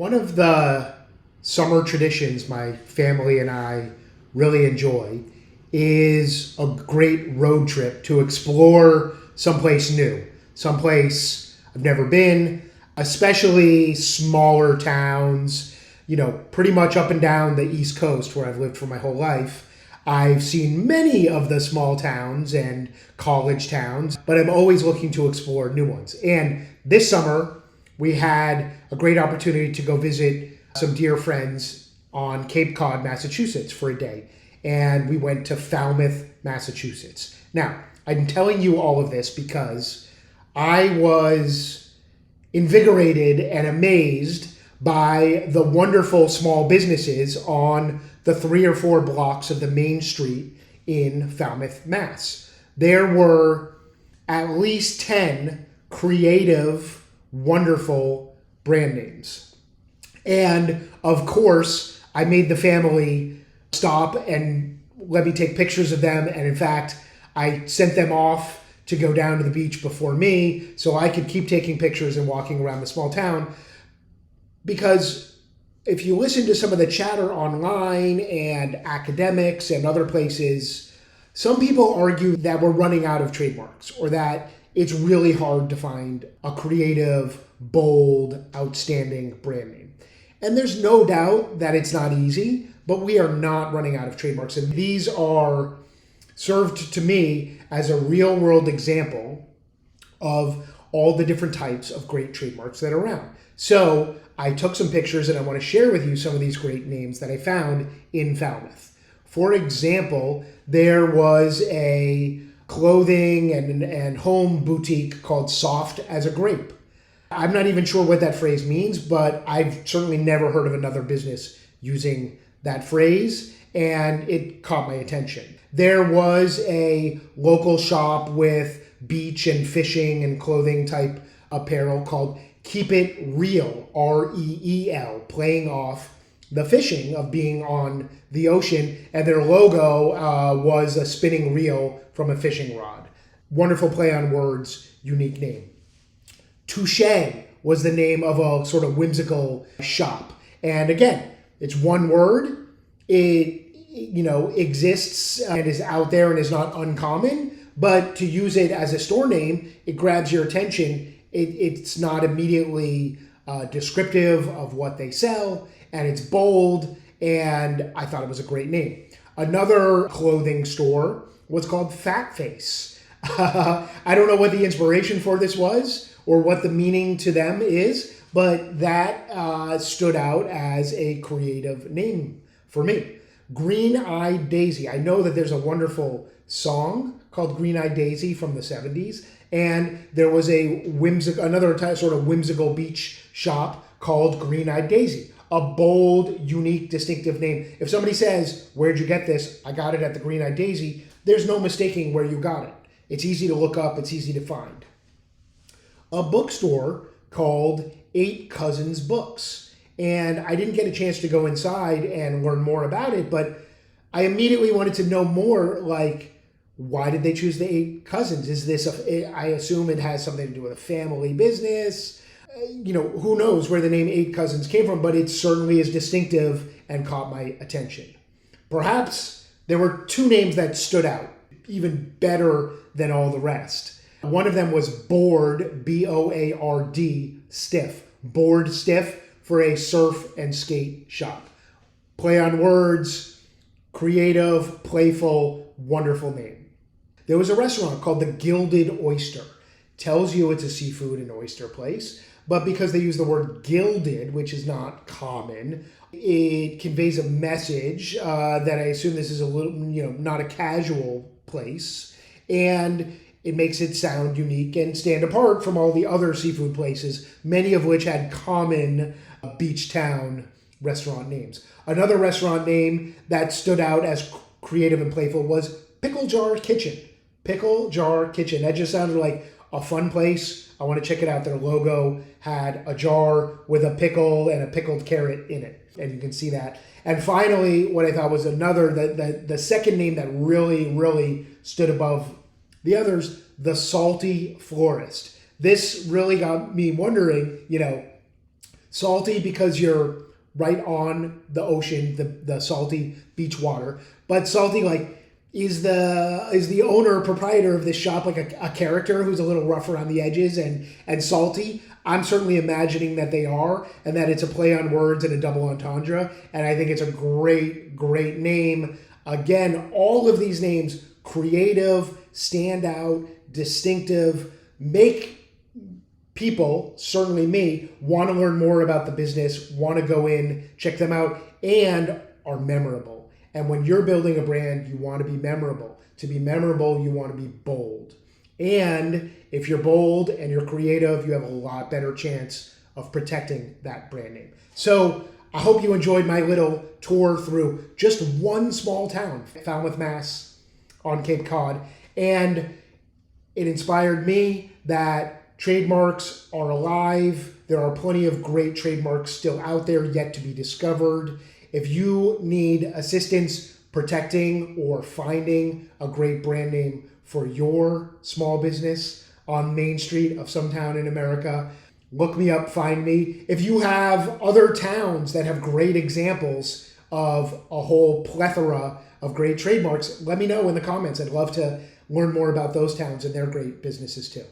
One of the summer traditions my family and I really enjoy is a great road trip to explore someplace new, someplace I've never been, especially smaller towns, pretty much up and down the East Coast where I've lived for my whole life. I've seen many of the small towns and college towns, but I'm always looking to explore new ones. And this summer, we had a great opportunity to go visit some dear friends on Cape Cod, Massachusetts for a day. And we went to Falmouth, Massachusetts. Now, I'm telling you all of this because I was invigorated and amazed by the wonderful small businesses on the 3 or 4 blocks of the main street in Falmouth, Mass. There were at least 10 creative, wonderful brand names. And of course, I made the family stop and let me take pictures of them. And in fact, I sent them off to go down to the beach before me so I could keep taking pictures and walking around the small town. Because if you listen to some of the chatter online and academics and other places, some people argue that we're running out of trademarks or that it's really hard to find a creative, bold, outstanding brand name. And there's no doubt that it's not easy, but we are not running out of trademarks. And these are served to me as a real world example of all the different types of great trademarks that are around. So I took some pictures and I want to share with you some of these great names that I found in Falmouth. For example, there was a clothing and home boutique called Soft as a Grape. I'm not even sure what that phrase means, but I've certainly never heard of another business using that phrase, and it caught my attention. There was a local shop with beach and fishing and clothing type apparel called Keep It Reel, Reel, playing off the fishing of being on the ocean, and their logo was a spinning reel from a fishing rod. Wonderful play on words, unique name. Touche was the name of a sort of whimsical shop. And again, it's one word. It exists and is out there and is not uncommon, but to use it as a store name, it grabs your attention. It's not immediately descriptive of what they sell, and it's bold, and I thought it was a great name. Another clothing store was called Fat Face. I don't know what the inspiration for this was or what the meaning to them is, but that stood out as a creative name for me. Green Eyed Daisy. I know that there's a wonderful song called Green Eyed Daisy from the 70s, and there was another sort of whimsical beach shop called Green Eyed Daisy. A bold, unique, distinctive name. If somebody says, "Where'd you get this?" "I got it at the Green Eyed Daisy," there's no mistaking where you got it. It's easy to look up. It's easy to find. A bookstore called 8 Cousins Books. And I didn't get a chance to go inside and learn more about it, but I immediately wanted to know more, like, why did they choose the 8 cousins? Is this, I assume it has something to do with a family business. Who knows where the name 8 Cousins came from, but it certainly is distinctive and caught my attention. Perhaps there were 2 names that stood out, even better than all the rest. One of them was Board, Board, Stiff. Board Stiff for a surf and skate shop. Play on words, creative, playful, wonderful name. There was a restaurant called the Gilded Oyster. Tells you it's a seafood and oyster place, but because they use the word gilded, which is not common, it conveys a message that I assume this is a little, not a casual place, and it makes it sound unique and stand apart from all the other seafood places, many of which had common beach town restaurant names. Another restaurant name that stood out as creative and playful was Pickle Jar Kitchen. Pickle Jar Kitchen. That just sounded like a fun place. I want to check it out. Their logo had a jar with a pickle and a pickled carrot in it. And you can see that. And finally, what I thought was the second name that really, really stood above the others, the Salty Florist. This really got me wondering, Salty because you're right on the ocean, the salty beach water. But Salty, like, is the owner proprietor of this shop like a character who's a little rough around the edges and salty? I'm certainly imagining that they are, and that it's a play on words and a double entendre. And I think it's a great name. Again, all of these names, creative, stand out, distinctive, make people, certainly me, want to learn more about the business, want to go in, check them out, and are memorable. And when you're building a brand, you want to be memorable. To be memorable, you want to be bold. And if you're bold and you're creative, you have a lot better chance of protecting that brand name. So I hope you enjoyed my little tour through just one small town, Falmouth, Mass, on Cape Cod. And it inspired me that trademarks are alive. There are plenty of great trademarks still out there yet to be discovered. If you need assistance protecting or finding a great brand name for your small business on Main Street of some town in America, look me up, find me. If you have other towns that have great examples of a whole plethora of great trademarks, let me know in the comments. I'd love to learn more about those towns and their great businesses too.